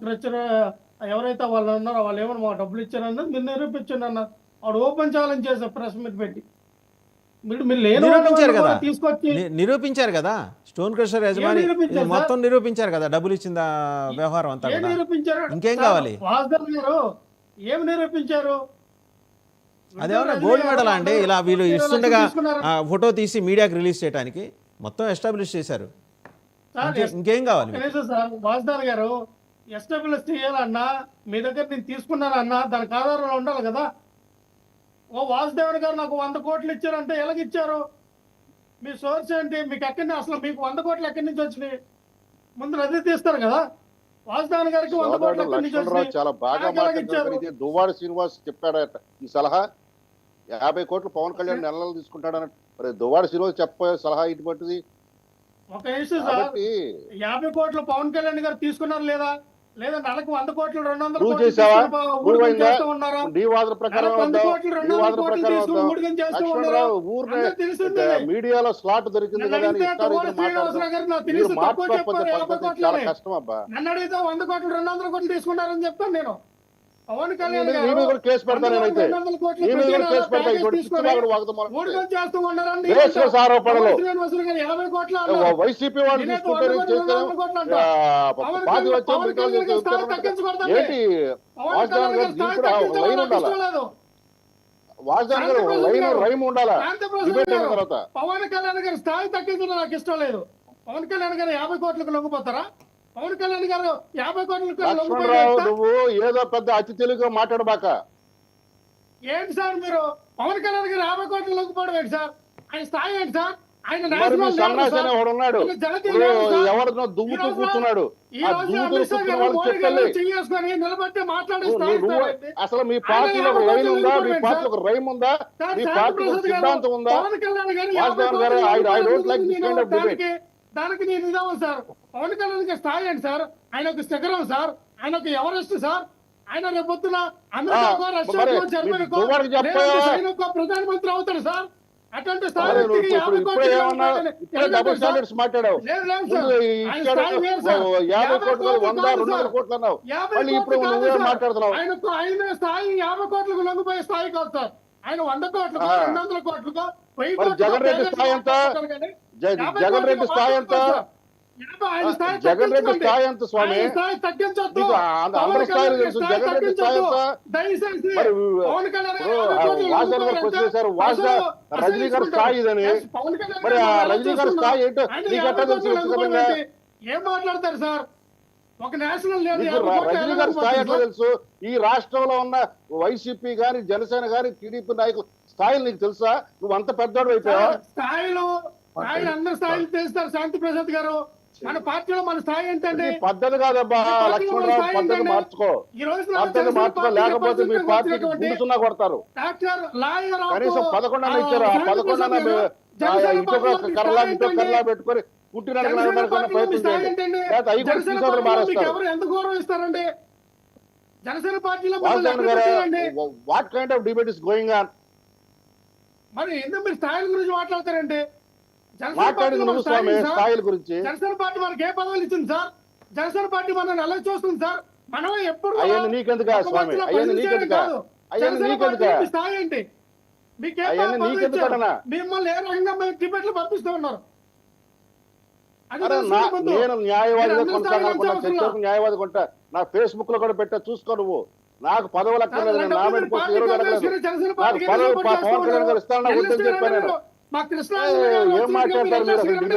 క్రచర్ ఎవరైతే వాళ్ళు ఉన్నారో వాళ్ళు ఏమన్నా మాకు డబ్బులు ఇచ్చారన్నది మీరు నిరూపించండి అన్న. వాడు ఓపెన్ ఛాలెంజ్ చేశారు ప్రెస్ మీట్ పెట్టి. మీరు లేని నిరూపించారు కదా, తీసుకొచ్చి నిరూపించారు కదా. స్టోన్ క్రషర్ యజమాని ఇది మొత్తం నిరూపించారు కదా, డబ్బులు ఇచ్చిన వ్యవహారం అంతా కూడా. నిరూపించారు. ఇంకేం కావాలి? వాసుదేవ్ గారు ఏమి నిరూపించారు? అదేమన్నా గోల్డ్ మెడల్ అండి? ఇలా వీళ్ళు ఇస్తుండగా ఫోటో తీసి మీడియాకి రిలీజ్ చేయడానికి మొత్తం ఎస్టాబ్లిష్ చేశారు. ఇంకేం కావాలి? సార్ వాసుదేవ్ గారు ఎస్టాబ్లిష్ చేయాలన్నా మీ దగ్గర నేను తీసుకున్నానన్నా దానికి ఆధారంలో ఉండాలి కదా. ఓ వాసుదేవన్ గారు నాకు 100 కోట్లు ఇచ్చారంటే ఎలాగిచ్చారు? మీ సోర్స్ ఏంటి? మీకు ఎక్కడి అసలు మీకు 100 కోట్లు ఎక్కడి నుంచి వచ్చినాయి? ముందు అదే తీస్తారు కదా. వాసుదేవన్ గారికి 100 కోట్లు ఎక్కడి నుంచి వచ్చినాయి? చాలా బాగా మాట్లాడారు. దువ్వాడ శ్రీనివాస్ చెప్పాడట ఈ సలహా. 50 కోట్లు పవన్ కళ్యాణ్ నెలలు తీసుకుంటాడన్నట్టు. మరి దువ్వాడ శ్రీనివాస్ చెప్పే సలహా ఇటువంటిది. ఒక ఇష్యూ సార్, 50 కోట్లు పవన్ కళ్యాణ్ గారు తీసుకున్నారు లేదా? లేదా నెలకు 100 కోట్లు 200 కోట్లు మీడియాలో స్లాట్ దొరికింది కదా కష్టం అబ్బా. నన్ను అడిగితే 100 కోట్లు 200 కోట్లు తీసుకున్నారని చెప్తాను నేను. పవన్ కళ్యాణ్ కేసు పెడతాను నేనైతే. వైసీపీ వాళ్ళు తీసుకుంటారు ఏంటి? వాసుదేవన్ గారు లైన్ ఉండాలా? వాసుదేవన్ గారు లైన్ రైమ్ ఉండాలా? తర్వాత పవన్ కళ్యాణ్ గారి స్థాయి తగ్గించడం నాకు ఇష్టం లేదు. పవన్ కళ్యాణ్ గారు 50 కోట్లకు లొంగిపోతారా? పవన్ కళ్యాణ్ గారు 50 కోట్లకు లక్ష్మణరావు నువ్వు ఏదో పెద్ద అతి తెలుగుగా మాట్లాడబాక. ఏంటి సార్ మీరు పవన్ కళ్యాణ్ గారు 50 కోట్లు లొంగిపోవడం ఏంటి సార్? ఆయన స్థాయి ఏంటి సార్? ఆయన సన్నాసి అనే వాడు ఉన్నాడు, ఎవరినో దుమ్ముతూ కూర్చున్నాడు. అసలు మీ పార్టీలో ఒక లైన్ ఉందా? మీ పార్టీలో ఒక రైమ్ ఉందా? మీ పార్టీలో ఒక సిద్ధాంతం ఉందా? దానికి నేను ఇదాము సార్. పవన్ కళ్యాణ్ గారి స్థాయి ఏంటి సార్? ఆయన ఒక శిఖరం సార్, ఆయన ఒక ఎవరెస్ట్ సార్. ఆయన రేపొద్దున ప్రధానమంత్రి అవుతాడు సార్. అటువంటి స్థాయి మాట్లాడావు. ఆయన స్థాయి 50 కోట్లకు లొంగిపోయే స్థాయి కాదు సార్. ఆయన 100 కోట్లకు 200 కోట్లకు జగన్ రెడ్డి స్థాయి ఎంత? జగన్ రెడ్డి స్థాయి ఎంత? జగన్ రెడ్డి స్థాయి ఎంత స్వామి? అందరి స్థాయిలు తెలుసు. జగన్ రెడ్డి స్థాయి ఎంత? రజనీ గారి స్థాయి ఇదని. మరి ఆ రజనీ గారి స్థాయి ఏంటో నీకు ఎట్లా తెలుసు? ఏం మాట్లాడతారు సార్? ఒక నేషనల్ రజనీ గారి స్థాయి ఎట్లా తెలుసు? ఈ రాష్ట్రంలో ఉన్న వైసీపీ గాని జనసేన గాని టీడీపీ నాయకులు స్థాయిలు నీకు తెలుసా? నువ్వు అంత పెద్దోడు అయిపోయావా? స్థాయిలు అందరి స్థాయిలు తెలుస్తారు శాంతి ప్రసాద్ గారు. మన పార్టీలో మన స్థాయి ఏంటండి? పద్ధతి కాదబ్బా లక్ష్మణరావు, పద్ధతి మార్చుకో. పద్ధతి మార్చుకో, లేకపోతే మీ పార్టీకి గుండు సున్నా కొడతారు. కనీసం 11 అన్న ఇచ్చారు. ఆ 11 అన్న ఇంకొక కర్రలా ఇంకో కర్రలా పెట్టుకొని పుట్టిన ప్రయత్నం చేయండి. ఎంత గౌరవం ఇస్తారండి జనసేన పార్టీలో? What kind of debate is going on? మరి ఎందుకు మీరు స్థాయిల గురించి మాట్లాడతారండి? స్థాయిల గురించి జనసేన పార్టీ మనకి ఏ పదవులు ఇచ్చింది సార్? జనసేన పార్టీ మనల్ని ఎలా చూస్తుంది సార్? మనం ఎప్పుడు అయ్యని నీకెందుకు స్వామి? అయ్యని నీకెందుకు? అయ్యని నీకెందుకు? స్థాయి ఏంటి మీకే? మిమ్మల్ని ఏ రకంగా మేము డిబేట్లు పంపిస్తూ ఉన్నారు? నేను న్యాయవాదిగా కొనసాగాలనుకున్నా, చర్చకు న్యాయవాది కొంటా. నా ఫేస్బుక్ లో కూడా పెట్టా, చూసుకో నువ్వు. నాకు పదవులు అక్కర్లేదు, నేను నామినేట్ పోస్ట్ నాకు పదవి పవన్ కళ్యాణ్ గారు ఇస్తానన్నా వద్దని చెప్పాను నేను. ఏం మాట్లాడతారు మీరు అసలు?